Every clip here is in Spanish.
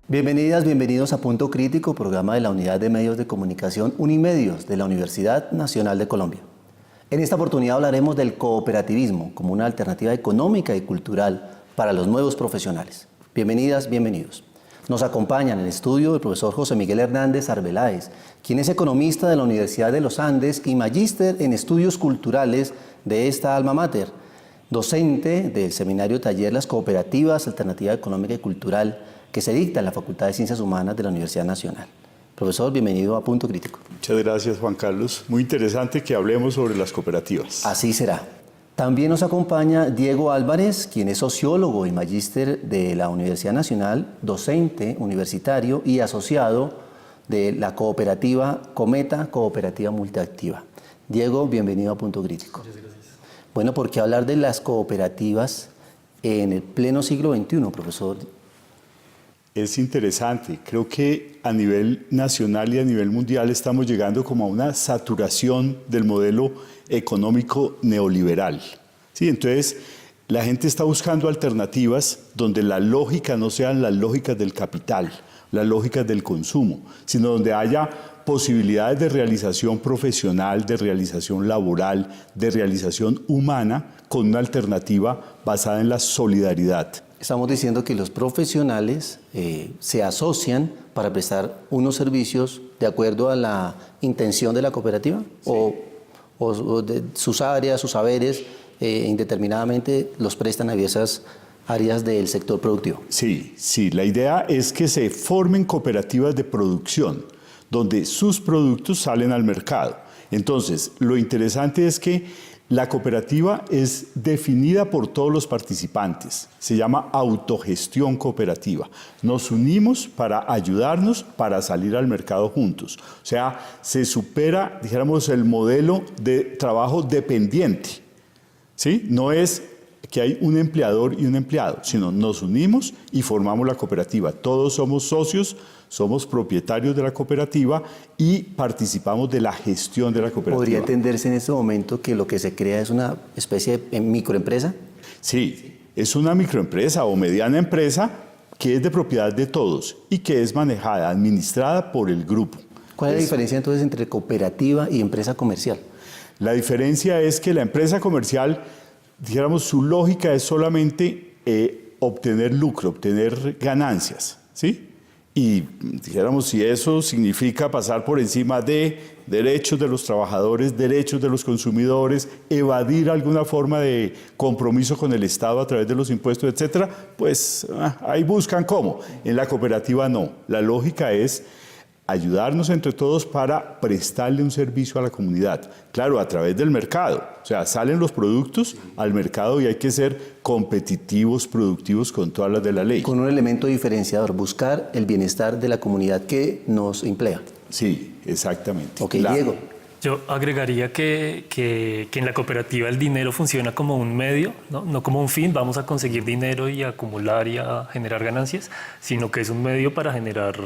Bienvenidas, bienvenidos a Punto Crítico, programa de la Unidad de Medios de Comunicación Unimedios de la Universidad Nacional de Colombia. En esta oportunidad hablaremos del cooperativismo como una alternativa económica y cultural para los nuevos profesionales. Bienvenidas, bienvenidos. Nos acompaña en el estudio el profesor José Miguel Hernández Arbeláez, quien es economista de la Universidad de los Andes y magíster en estudios culturales de esta alma mater, docente del seminario taller Las Cooperativas, Alternativa Económica y Cultural, que se dicta en la Facultad de Ciencias Humanas de la Universidad Nacional. Profesor, bienvenido a Punto Crítico. Muchas gracias, Juan Carlos. Muy interesante que hablemos sobre las cooperativas. Así será. También nos acompaña Diego Álvarez, quien es sociólogo y magíster de la Universidad Nacional, docente universitario y asociado de la cooperativa Cometa, Cooperativa Multiactiva. Diego, bienvenido a Punto Crítico. Muchas gracias. Bueno, ¿por qué hablar de las cooperativas en el pleno siglo XXI, profesor? Es interesante. Creo que a nivel nacional y a nivel mundial estamos llegando como a una saturación del modelo económico neoliberal. ¿Sí? Entonces, la gente está buscando alternativas donde la lógica no sean las lógicas del capital, las lógicas del consumo, sino donde haya posibilidades de realización profesional, de realización laboral, de realización humana, con una alternativa basada en la solidaridad. Estamos diciendo que los profesionales se asocian para prestar unos servicios de acuerdo a la intención de la cooperativa, sí, o de sus áreas, sus saberes, indeterminadamente los prestan a diversas áreas del sector productivo. Sí, sí, la idea es que se formen cooperativas de producción, donde sus productos salen al mercado. Entonces, lo interesante es que la cooperativa es definida por todos los participantes, se llama autogestión cooperativa. Nos unimos para ayudarnos para salir al mercado juntos. O sea, se supera, dijéramos, el modelo de trabajo dependiente. ¿Sí? No es que hay un empleador y un empleado, sino nos unimos y formamos la cooperativa. Todos somos socios, somos propietarios de la cooperativa y participamos de la gestión de la cooperativa. ¿Podría entenderse en este momento que lo que se crea es una especie de microempresa? Sí, es una microempresa o mediana empresa que es de propiedad de todos y que es manejada, administrada por el grupo. ¿Cuál es la diferencia entonces entre cooperativa y empresa comercial? La diferencia es que la empresa comercial, dijéramos, su lógica es solamente obtener lucro, obtener ganancias, ¿sí? Y dijéramos, si eso significa pasar por encima de derechos de los trabajadores, derechos de los consumidores, evadir alguna forma de compromiso con el Estado a través de los impuestos, etcétera, pues ahí buscan cómo. En la cooperativa no. La lógica es ayudarnos entre todos para prestarle un servicio a la comunidad. Claro, a través del mercado. O sea, salen los productos al mercado y hay que ser competitivos, productivos con todas las de la ley. Con un elemento diferenciador, buscar el bienestar de la comunidad que nos emplea. Sí, exactamente. Ok, Diego. Yo agregaría que en la cooperativa el dinero funciona como un medio, no como un fin, vamos a conseguir dinero y a acumular y a generar ganancias, sino que es un medio para generar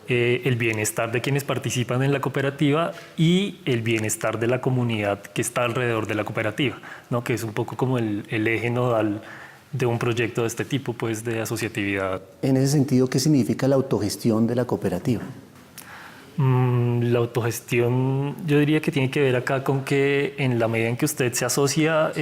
el bienestar de quienes participan en la cooperativa y el bienestar de la comunidad que está alrededor de la cooperativa, ¿no? Que es un poco como el eje nodal de un proyecto de este tipo, pues, de asociatividad. En ese sentido, ¿qué significa la autogestión de la cooperativa? La autogestión, yo diría que tiene que ver acá con que en la medida en que usted se asocia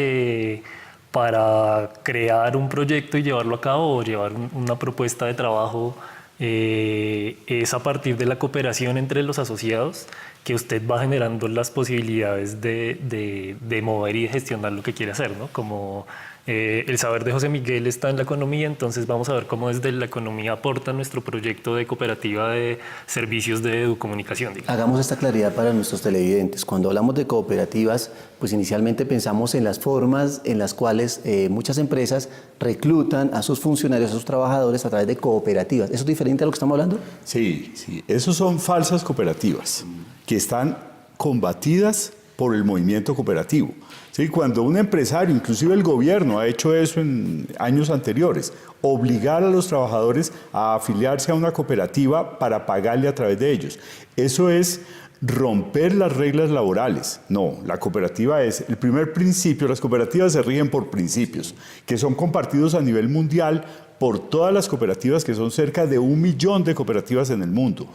para crear un proyecto y llevarlo a cabo o llevar una propuesta de trabajo, es a partir de la cooperación entre los asociados que usted va generando las posibilidades de mover y de gestionar lo que quiere hacer, ¿no? Como el saber de José Miguel está en la economía, entonces vamos a ver cómo desde la economía aporta nuestro proyecto de cooperativa de servicios de educomunicación. Hagamos esta claridad para nuestros televidentes. Cuando hablamos de cooperativas, pues inicialmente pensamos en las formas en las cuales muchas empresas reclutan a sus funcionarios, a sus trabajadores a través de cooperativas. ¿Eso es diferente a lo que estamos hablando? Sí, sí. Esos son falsas cooperativas que están combatidas por el movimiento cooperativo. ¿Sí? Cuando un empresario, inclusive el gobierno, ha hecho eso en años anteriores, obligar a los trabajadores a afiliarse a una cooperativa para pagarle a través de ellos. Eso es romper las reglas laborales. No, la cooperativa es el primer principio. Las cooperativas se rigen por principios que son compartidos a nivel mundial por todas las cooperativas, que son cerca de 1 millón de cooperativas en el mundo.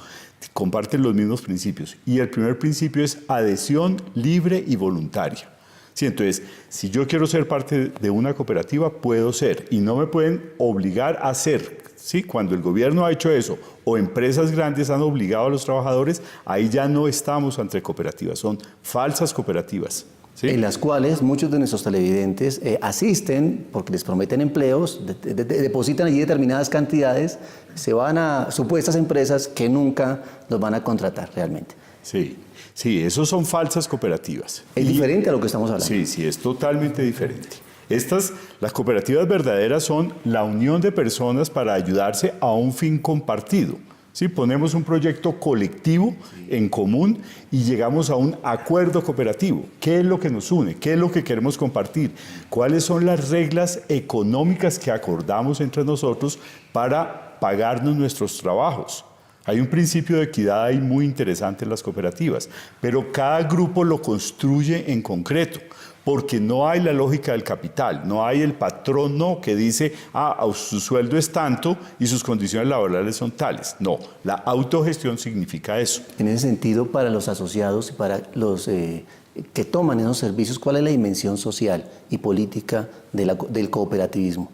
Comparten los mismos principios. Y el primer principio es adhesión libre y voluntaria. Sí, entonces, si yo quiero ser parte de una cooperativa, puedo ser, y no me pueden obligar a ser. ¿Sí? Cuando el gobierno ha hecho eso, o empresas grandes han obligado a los trabajadores, ahí ya no estamos ante cooperativas, son falsas cooperativas. ¿Sí? En las cuales muchos de nuestros televidentes asisten porque les prometen empleos, depositan allí determinadas cantidades, se van a supuestas empresas que nunca los van a contratar realmente. Sí, sí, esos son falsas cooperativas. Es diferente a lo que estamos hablando. Sí, sí, es totalmente diferente. Las cooperativas verdaderas son la unión de personas para ayudarse a un fin compartido. ¿Sí? Ponemos un proyecto colectivo en común y llegamos a un acuerdo cooperativo. ¿Qué es lo que nos une? ¿Qué es lo que queremos compartir? ¿Cuáles son las reglas económicas que acordamos entre nosotros para pagarnos nuestros trabajos? Hay un principio de equidad ahí muy interesante en las cooperativas, pero cada grupo lo construye en concreto, porque no hay la lógica del capital, no hay el patrono que dice, su sueldo es tanto y sus condiciones laborales son tales. No, la autogestión significa eso. En ese sentido, para los asociados y para los que toman esos servicios, ¿cuál es la dimensión social y política del cooperativismo?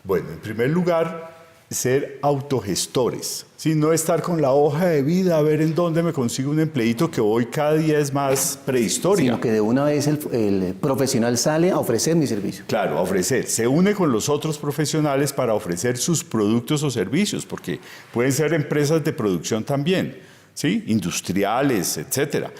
Bueno, en primer lugar, ser autogestores, ¿sí? No estar con la hoja de vida a ver en dónde me consigo un empleito, que hoy cada día es más prehistoria. Sino que de una vez el profesional sale a ofrecer mi servicio. Claro, a ofrecer. Se une con los otros profesionales para ofrecer sus productos o servicios, porque pueden ser empresas de producción también, ¿sí? Industriales, etcétera.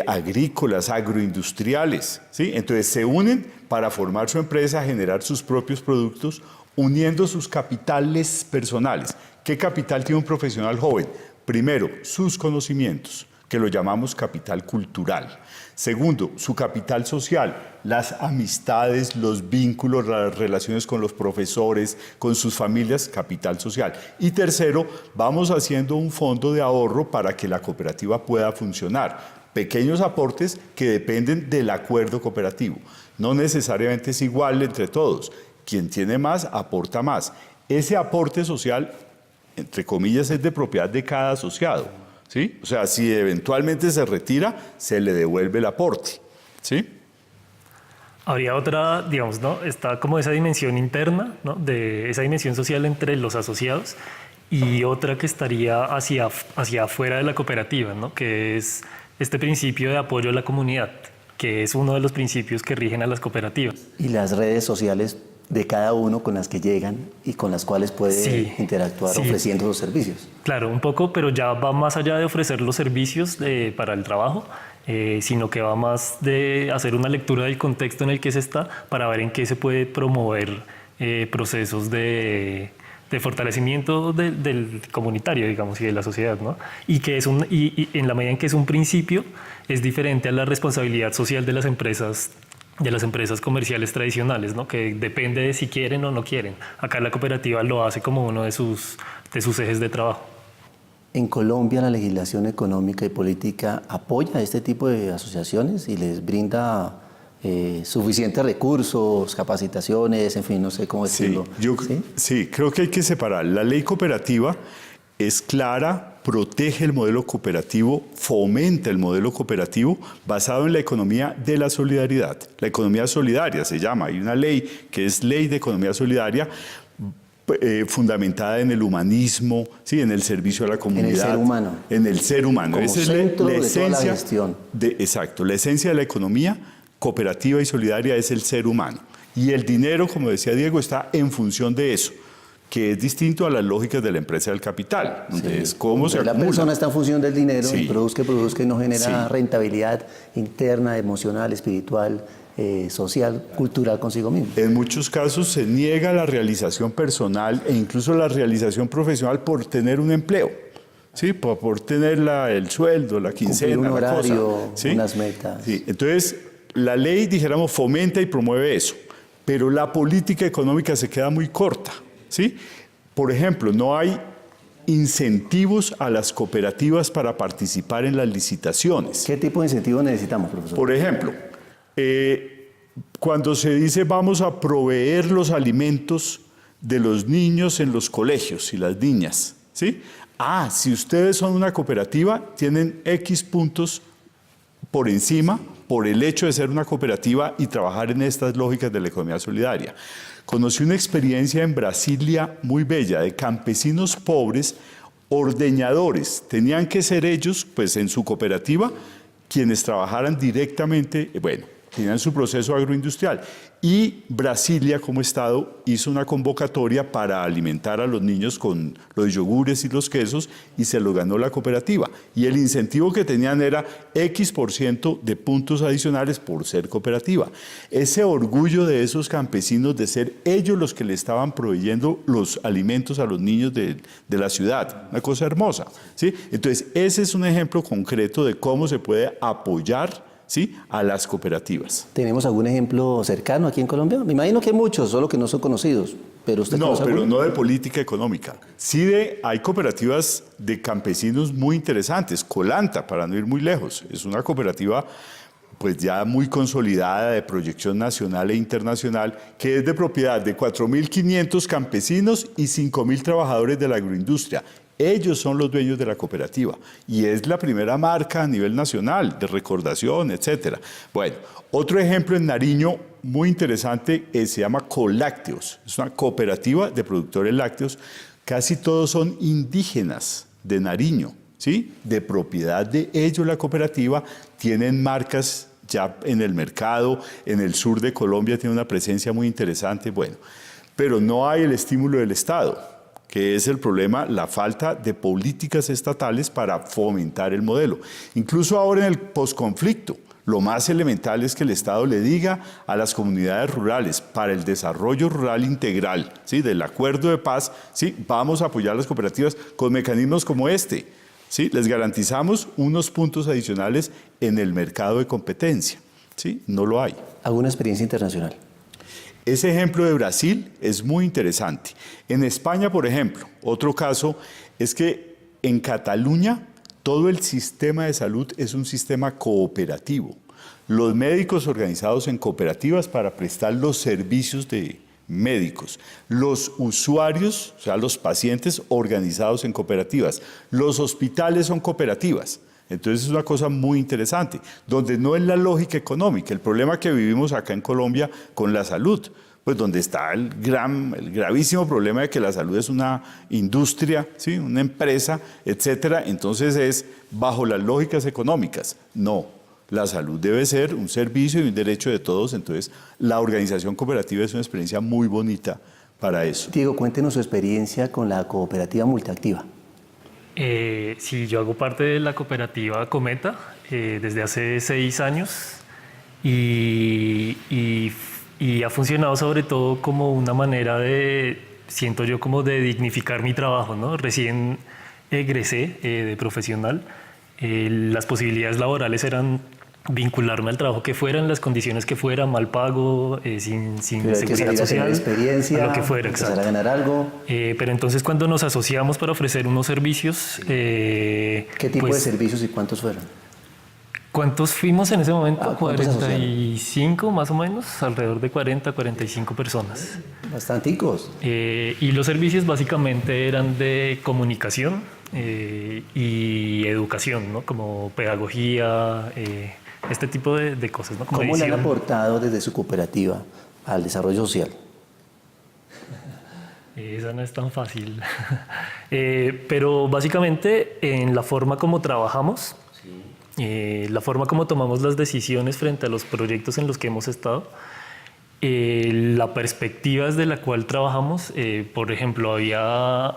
Agrícolas, agroindustriales, ¿sí? Entonces se unen para formar su empresa, generar sus propios productos, uniendo sus capitales personales. ¿Qué capital tiene un profesional joven? Primero, sus conocimientos, que lo llamamos capital cultural. Segundo, su capital social, las amistades, los vínculos, las relaciones con los profesores, con sus familias, capital social. Y tercero, vamos haciendo un fondo de ahorro para que la cooperativa pueda funcionar. Pequeños aportes que dependen del acuerdo cooperativo. No necesariamente es igual entre todos. Quien tiene más, aporta más. Ese aporte social, entre comillas, es de propiedad de cada asociado, ¿sí? O sea, si eventualmente se retira, se le devuelve el aporte, ¿sí? Habría otra, digamos, ¿no? Está como esa dimensión interna, ¿no? De esa dimensión social entre los asociados, y otra que estaría hacia afuera de la cooperativa, ¿no? Que es este principio de apoyo a la comunidad, que es uno de los principios que rigen a las cooperativas. Y las redes sociales de cada uno con las que llegan y con las cuales puede interactuar ofreciendo los servicios. Claro, un poco, pero ya va más allá de ofrecer los servicios para el trabajo, sino que va más de hacer una lectura del contexto en el que se está para ver en qué se puede promover procesos de fortalecimiento del comunitario, digamos, y de la sociedad, ¿no? Y que y en la medida en que es un principio, es diferente a la responsabilidad social de las empresas comerciales tradicionales, ¿no? Que depende de si quieren o no quieren. Acá la cooperativa lo hace como uno de sus ejes de trabajo. ¿En Colombia la legislación económica y política apoya este tipo de asociaciones y les brinda suficientes recursos, capacitaciones, en fin, no sé cómo decirlo? Sí, creo que hay que separar. La ley cooperativa es clara, protege el modelo cooperativo, fomenta el modelo cooperativo basado en la economía de la solidaridad. La economía solidaria se llama. Hay una ley que es Ley de Economía Solidaria, fundamentada en el humanismo, ¿sí? En el servicio a la comunidad. En el ser humano. En el ser humano. Como esa centro es la esencia de toda la gestión. Exacto. La esencia de la economía cooperativa y solidaria es el ser humano. Y el dinero, como decía Diego, está en función de eso, que es distinto a las lógicas de la empresa del capital, donde es cómo se acumula. La persona está en función del dinero, Sí. y produzca y no genera rentabilidad interna, emocional, espiritual, social, cultural consigo mismo. En muchos casos se niega la realización personal e incluso la realización profesional por tener un empleo, ¿sí? Por tener el sueldo, la quincena, cumplir un la horario, cosa, ¿sí? unas metas. Sí. Entonces, la ley, dijéramos, fomenta y promueve eso, pero la política económica se queda muy corta. ¿sí? Por ejemplo, no hay incentivos a las cooperativas para participar en las licitaciones. ¿Qué tipo de incentivos necesitamos, profesor? Por ejemplo, cuando se dice vamos a proveer los alimentos de los niños en los colegios y las niñas, ¿sí? Si ustedes son una cooperativa, tienen X puntos por encima por el hecho de ser una cooperativa y trabajar en estas lógicas de la economía solidaria. Conocí una experiencia en Brasilia muy bella de campesinos pobres, ordeñadores. Tenían que ser ellos, pues en su cooperativa, quienes trabajaran directamente, tenían su proceso agroindustrial. Y Brasilia, como Estado, hizo una convocatoria para alimentar a los niños con los yogures y los quesos y se lo ganó la cooperativa. Y el incentivo que tenían era X% de puntos adicionales por ser cooperativa. Ese orgullo de esos campesinos de ser ellos los que le estaban proveyendo los alimentos a los niños de la ciudad. Una cosa hermosa, ¿sí? Entonces, ese es un ejemplo concreto de cómo se puede apoyar, ¿sí?, a las cooperativas. ¿Tenemos algún ejemplo cercano aquí en Colombia? Me imagino que hay muchos, solo que no son conocidos. ¿Pero usted conoce pero alguno? no de política económica. Sí hay cooperativas de campesinos muy interesantes. Colanta, para no ir muy lejos, es una cooperativa pues ya muy consolidada de proyección nacional e internacional, que es de propiedad de 4.500 campesinos y 5.000 trabajadores de la agroindustria. Ellos son los dueños de la cooperativa y es la primera marca a nivel nacional de recordación, etcétera. Bueno, otro ejemplo en Nariño muy interesante se llama Colácteos. Es una cooperativa de productores lácteos. Casi todos son indígenas de Nariño, ¿sí? De propiedad de ellos la cooperativa. Tienen marcas ya en el mercado, en el sur de Colombia tiene una presencia muy interesante. Bueno, pero no hay el estímulo del Estado, que es el problema, la falta de políticas estatales para fomentar el modelo. Incluso ahora en el posconflicto, lo más elemental es que el Estado le diga a las comunidades rurales, para el desarrollo rural integral, ¿sí?, del acuerdo de paz, ¿sí?, vamos a apoyar a las cooperativas con mecanismos como este, ¿sí?, les garantizamos unos puntos adicionales en el mercado de competencia, ¿sí?, no lo hay. ¿Alguna experiencia internacional? Ese ejemplo de Brasil es muy interesante. En España, por ejemplo, otro caso es que en Cataluña todo el sistema de salud es un sistema cooperativo. Los médicos organizados en cooperativas para prestar los servicios de médicos. Los usuarios, o sea, los pacientes organizados en cooperativas. Los hospitales son cooperativas. Entonces es una cosa muy interesante, donde no es la lógica económica, el problema que vivimos acá en Colombia con la salud, pues donde está el gravísimo problema de que la salud es una industria, ¿sí?, una empresa, etcétera. Entonces es bajo las lógicas económicas. No, la salud debe ser un servicio y un derecho de todos. Entonces la organización cooperativa es una experiencia muy bonita para eso. Diego, cuéntenos su experiencia con la cooperativa multiactiva. Sí, yo hago parte de la cooperativa Cometa desde hace 6 años y ha funcionado sobre todo como una manera de, siento yo, como de dignificar mi trabajo, ¿no? Recién egresé de profesional, las posibilidades laborales eran vincularme al trabajo que fuera, en las condiciones que fuera, mal pago, sin seguridad social, experiencia, a lo que fuera, empezar a ganar algo. Pero entonces cuando nos asociamos para ofrecer unos servicios... ¿Qué tipo de servicios y cuántos fueron? ¿Cuántos fuimos en ese momento? ¿Cuántos 45 más o menos, alrededor de 40, 45 personas. Bastanticos. Y los servicios básicamente eran de comunicación y educación, ¿no? Como pedagogía, este tipo de cosas, ¿no? Como ¿Cómo le han edición. aportado desde su cooperativa al desarrollo social? Esa no es tan fácil. Pero básicamente en la forma como trabajamos, la forma como tomamos las decisiones frente a los proyectos en los que hemos estado, la perspectiva desde la cual trabajamos, por ejemplo, había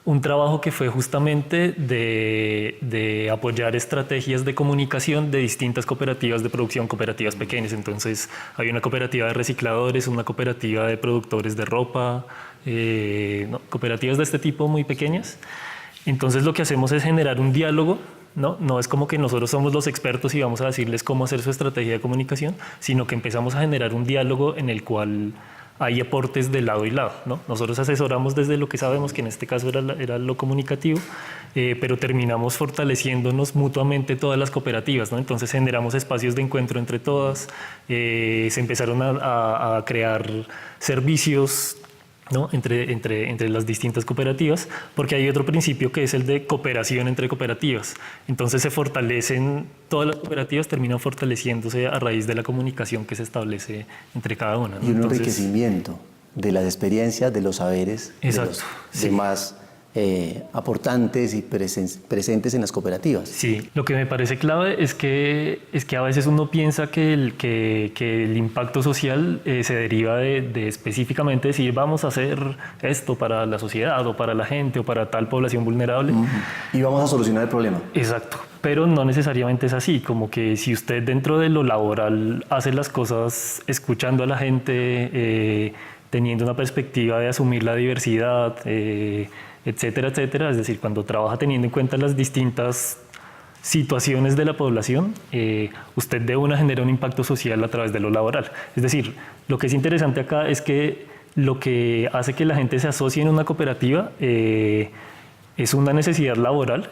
un trabajo que fue justamente de apoyar estrategias de comunicación de distintas cooperativas de producción, cooperativas pequeñas. Entonces, hay una cooperativa de recicladores, una cooperativa de productores de ropa, cooperativas de este tipo muy pequeñas. Entonces, lo que hacemos es generar un diálogo, ¿no? No es como que nosotros somos los expertos y vamos a decirles cómo hacer su estrategia de comunicación, sino que empezamos a generar un diálogo en el cual hay aportes de lado y lado, ¿no? Nosotros asesoramos desde lo que sabemos, que en este caso era lo comunicativo, pero terminamos fortaleciéndonos mutuamente todas las cooperativas, ¿no? Entonces generamos espacios de encuentro entre todas, se empezaron a crear servicios, ¿no? entre las distintas cooperativas, porque hay otro principio que es el de cooperación entre cooperativas. Entonces se fortalecen, todas las cooperativas terminan fortaleciéndose a raíz de la comunicación que se establece entre cada una, ¿no? Y un Entonces, enriquecimiento de las experiencias, de los saberes, exacto, de los sí. demás aportantes y presentes en las cooperativas. Sí, lo que me parece clave es que a veces uno piensa que el impacto social se deriva de específicamente decir vamos a hacer esto para la sociedad o para la gente o para tal población vulnerable. Y vamos a solucionar el problema. Exacto, pero no necesariamente es así, como que si usted dentro de lo laboral hace las cosas escuchando a la gente, teniendo una perspectiva de asumir la diversidad, etcétera, etcétera, es decir, cuando trabaja teniendo en cuenta las distintas situaciones de la población, usted de una genera un impacto social a través de lo laboral. Es decir, lo que es interesante acá es que lo que hace que la gente se asocie en una cooperativa es una necesidad laboral,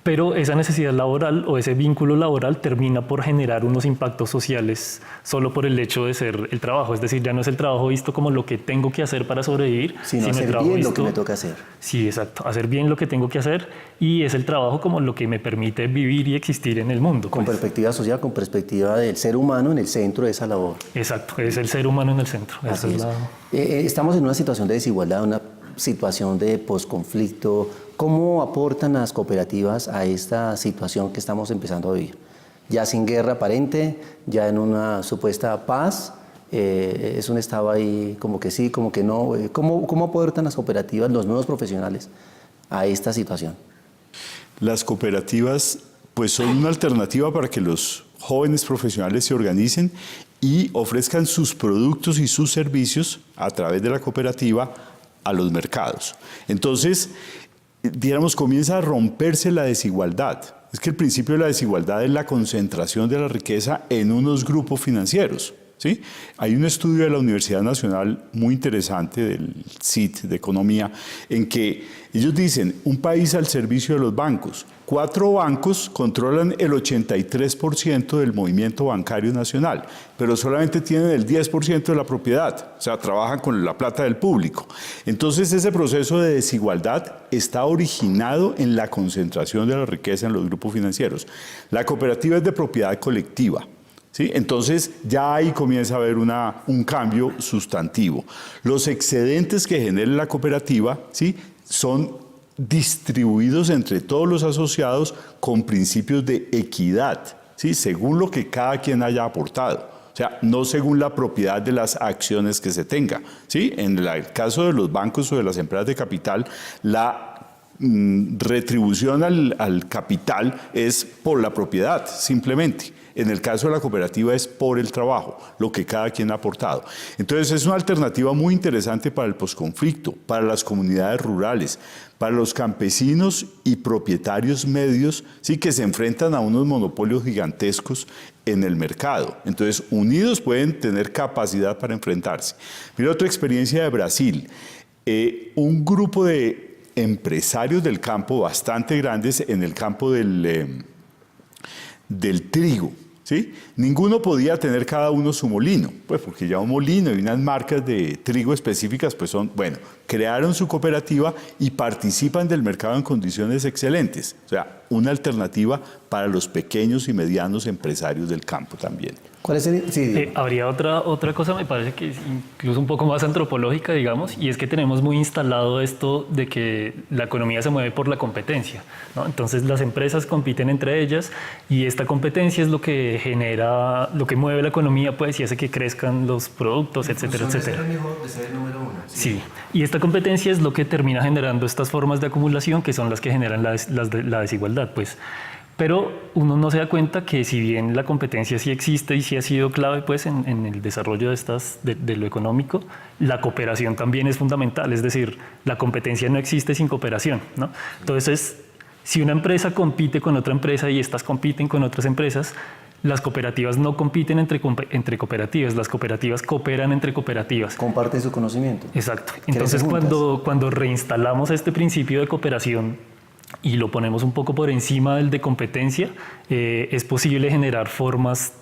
pero esa necesidad laboral o ese vínculo laboral termina por generar unos impactos sociales solo por el hecho de ser el trabajo. Es decir, ya no es el trabajo visto como lo que tengo que hacer para sobrevivir, sino hacer bien lo que me toca hacer. Sí, exacto. Hacer bien lo que tengo que hacer, y es el trabajo como lo que me permite vivir y existir en el mundo. Con perspectiva social, con perspectiva del ser humano en el centro de esa labor. Exacto, es el ser humano en el centro. Así es. Estamos en una situación de desigualdad, una situación de posconflicto. ¿Cómo aportan las cooperativas a esta situación que estamos empezando a vivir? Ya sin guerra aparente, ya en una supuesta paz, es un estado ahí como que sí, como que no. ¿Cómo aportan las cooperativas, los nuevos profesionales, a esta situación? Las cooperativas pues son una alternativa para que los jóvenes profesionales se organicen y ofrezcan sus productos y sus servicios a través de la cooperativa a los mercados. Entonces, digamos, comienza a romperse la desigualdad. Es que el principio de la desigualdad es la concentración de la riqueza en unos grupos financieros, ¿sí? Hay un estudio de la Universidad Nacional muy interesante, del CIT de Economía, en que ellos dicen, un país al servicio de los bancos. 4 bancos controlan el 83% del movimiento bancario nacional, pero solamente tienen el 10% de la propiedad, o sea, trabajan con la plata del público. Entonces, ese proceso de desigualdad está originado en la concentración de la riqueza en los grupos financieros. La cooperativa es de propiedad colectiva, ¿sí? Entonces, ya ahí comienza a haber un cambio sustantivo. Los excedentes que genere la cooperativa, ¿sí?, son distribuidos entre todos los asociados con principios de equidad, ¿sí?, según lo que cada quien haya aportado. O sea, no según la propiedad de las acciones que se tenga, ¿sí? En el caso de los bancos o de las empresas de capital, la retribución al capital es por la propiedad, simplemente. En el caso de la cooperativa es por el trabajo, lo que cada quien ha aportado. Entonces es una alternativa muy interesante para el posconflicto, para las comunidades rurales, para los campesinos y propietarios medios, sí, que se enfrentan a unos monopolios gigantescos en el mercado. Entonces, unidos pueden tener capacidad para enfrentarse. Mira otra experiencia de Brasil. Un grupo de empresarios del campo bastante grandes en el campo del trigo, ¿sí? Ninguno podía tener cada uno su molino, pues porque ya un molino y unas marcas de trigo específicas, pues son, bueno, crearon su cooperativa y participan del mercado en condiciones excelentes. O sea, una alternativa para los pequeños y medianos empresarios del campo también. ¿Cuál es el...? Sí, habría otra cosa, me parece que es incluso un poco más antropológica, digamos, y es que tenemos muy instalado esto de que la economía se mueve por la competencia, ¿no? Entonces las empresas compiten entre ellas y esta competencia es lo que genera, lo que mueve la economía, pues, y hace que crezcan los productos, etcétera, etcétera. Es mejor de ser el número uno. Sí, y esta competencia es lo que termina generando estas formas de acumulación que son las que generan la desigualdad, pues. Pero uno no se da cuenta que si bien la competencia sí existe y sí ha sido clave, pues, en el desarrollo de lo económico, la cooperación también es fundamental. Es decir, la competencia no existe sin cooperación, ¿no? Entonces, si una empresa compite con otra empresa y estas compiten con otras empresas, las cooperativas no compiten entre cooperativas, las cooperativas cooperan entre cooperativas. Comparten su conocimiento. Exacto. Entonces, cuando reinstalamos este principio de cooperación y lo ponemos un poco por encima del de competencia, es posible generar formas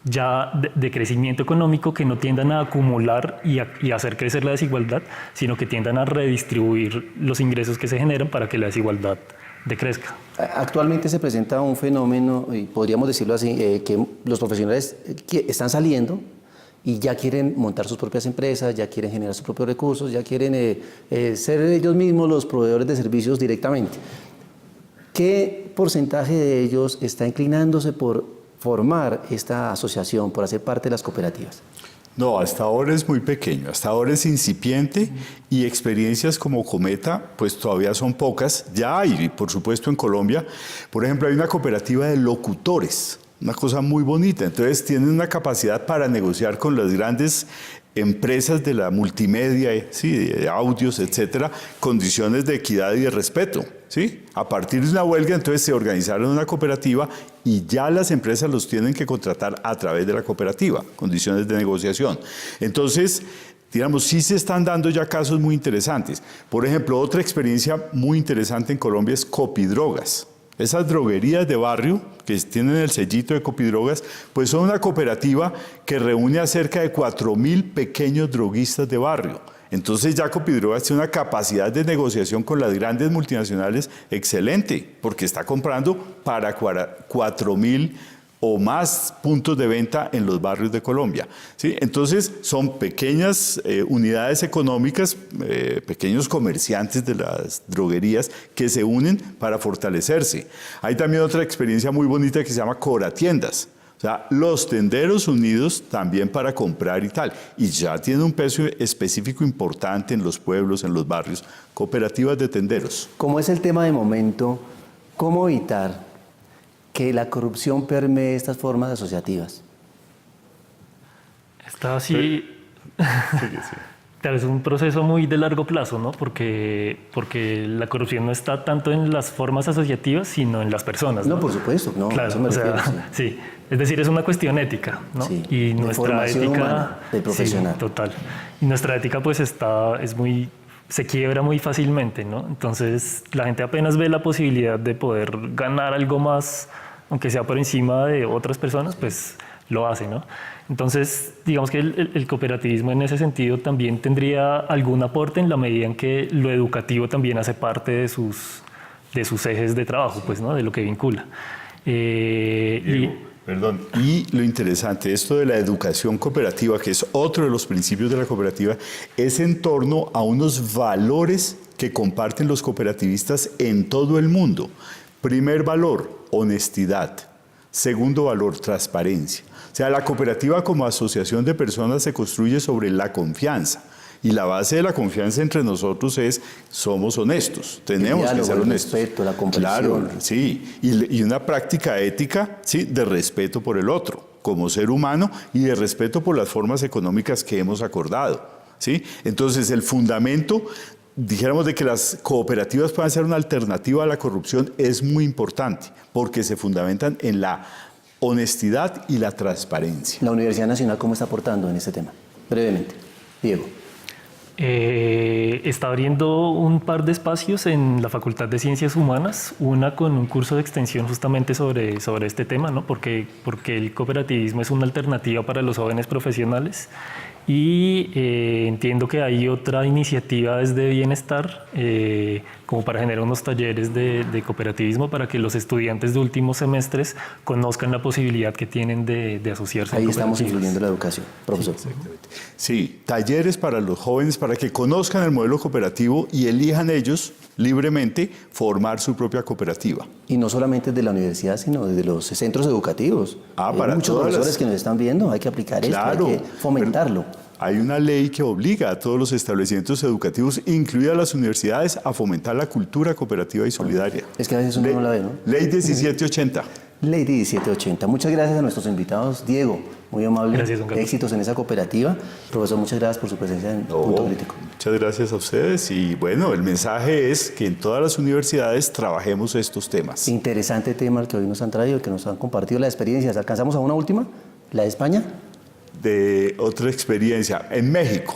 ya de crecimiento económico que no tiendan a acumular y hacer crecer la desigualdad, sino que tiendan a redistribuir los ingresos que se generan para que la desigualdad decrezca. Actualmente se presenta un fenómeno, y podríamos decirlo así, que los profesionales que están saliendo y ya quieren montar sus propias empresas, ya quieren generar sus propios recursos, ya quieren ser ellos mismos los proveedores de servicios directamente. ¿Qué porcentaje de ellos está inclinándose por formar esta asociación, por hacer parte de las cooperativas? No, hasta ahora es muy pequeño, hasta ahora es incipiente y experiencias como Cometa pues todavía son pocas. Ya hay, por supuesto, en Colombia, por ejemplo, hay una cooperativa de locutores, una cosa muy bonita. Entonces tienen una capacidad para negociar con las grandes empresas de la multimedia, ¿sí? De audios, etcétera, condiciones de equidad y de respeto. ¿Sí? A partir de una huelga, entonces se organizaron una cooperativa y ya las empresas los tienen que contratar a través de la cooperativa, condiciones de negociación. Entonces, digamos, sí se están dando ya casos muy interesantes. Por ejemplo, otra experiencia muy interesante en Colombia es Copidrogas. Esas droguerías de barrio que tienen el sellito de Copidrogas, pues son una cooperativa que reúne a cerca de 4.000 pequeños droguistas de barrio. Entonces ya Copidrogas tiene una capacidad de negociación con las grandes multinacionales excelente, porque está comprando para 4.000 o más puntos de venta en los barrios de Colombia. ¿Sí? Entonces son pequeñas unidades económicas, pequeños comerciantes de las droguerías que se unen para fortalecerse. Hay también otra experiencia muy bonita que se llama Coratiendas. O sea, los tenderos unidos también para comprar y tal. Y ya tiene un peso específico importante en los pueblos, en los barrios. Cooperativas de tenderos. Como es el tema de momento, ¿cómo evitar que la corrupción permee estas formas asociativas? Está así. Claro, es un proceso muy de largo plazo, ¿no? Porque la corrupción no está tanto en las formas asociativas, sino en las personas. No, por supuesto, no. Claro, eso me refiero, sí. Es decir, es una cuestión ética, ¿no? Sí, y de nuestra formación ética humana, del profesional. Sí, total. Y nuestra ética pues se quiebra muy fácilmente, ¿no? Entonces, la gente apenas ve la posibilidad de poder ganar algo más, aunque sea por encima de otras personas, pues lo hace, ¿no? Entonces, digamos que el cooperativismo en ese sentido también tendría algún aporte en la medida en que lo educativo también hace parte de sus ejes de trabajo, pues, ¿no? De lo que vincula. Perdón. Y lo interesante, esto de la educación cooperativa, que es otro de los principios de la cooperativa, es en torno a unos valores que comparten los cooperativistas en todo el mundo. Primer valor, honestidad. Segundo valor, transparencia. O sea, la cooperativa como asociación de personas se construye sobre la confianza. Y la base de la confianza entre nosotros es, somos honestos, tenemos que ser honestos. El respeto, la comprensión. Claro, sí, y una práctica ética, sí, de respeto por el otro, como ser humano, y de respeto por las formas económicas que hemos acordado, ¿sí? Entonces, el fundamento, dijéramos, de que las cooperativas puedan ser una alternativa a la corrupción es muy importante, porque se fundamentan en la honestidad y la transparencia. ¿La Universidad Nacional cómo está aportando en este tema? Brevemente. Diego. Está abriendo un par de espacios en la Facultad de Ciencias Humanas, una con un curso de extensión justamente sobre este tema, ¿no? Porque el cooperativismo es una alternativa para los jóvenes profesionales. Y entiendo que hay otra iniciativa desde Bienestar, como para generar unos talleres de cooperativismo para que los estudiantes de últimos semestres conozcan la posibilidad que tienen de asociarse. Ahí estamos incluyendo la educación, profesor. Sí, talleres para los jóvenes para que conozcan el modelo cooperativo y elijan ellos libremente formar su propia cooperativa. Y no solamente desde la universidad, sino desde los centros educativos. Para muchos profesores que nos están viendo, hay que aplicar esto, hay que fomentarlo. Hay una ley que obliga a todos los establecimientos educativos, incluidas las universidades, a fomentar la cultura cooperativa y solidaria. Es que a veces uno no la ve, ¿no? Ley 1780. Ley 1780. Muchas gracias a nuestros invitados. Diego, muy amable. Gracias, don Carlos. Éxitos en esa cooperativa. Profesor, muchas gracias por su presencia en Punto Crítico. Muchas gracias a ustedes y bueno, el mensaje es que en todas las universidades trabajemos estos temas. Interesante tema el que hoy nos han traído, que nos han compartido las experiencias. ¿Alcanzamos a una última? ¿La de España? De otra experiencia, en México,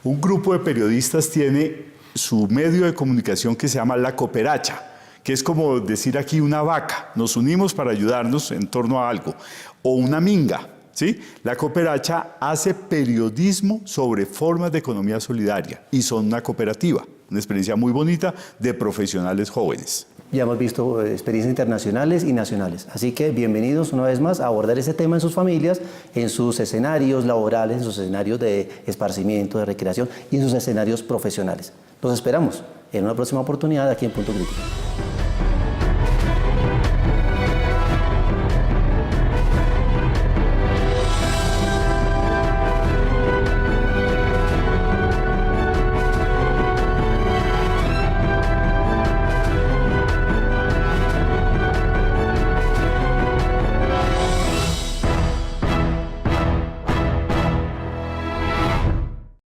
un grupo de periodistas tiene su medio de comunicación que se llama La Cooperacha, que es como decir aquí una vaca, nos unimos para ayudarnos en torno a algo, o una minga, ¿sí? La Cooperacha hace periodismo sobre formas de economía solidaria y son una cooperativa, una experiencia muy bonita de profesionales jóvenes. Ya hemos visto experiencias internacionales y nacionales, así que bienvenidos una vez más a abordar ese tema en sus familias, en sus escenarios laborales, en sus escenarios de esparcimiento, de recreación y en sus escenarios profesionales. Los esperamos en una próxima oportunidad aquí en Punto Crítico.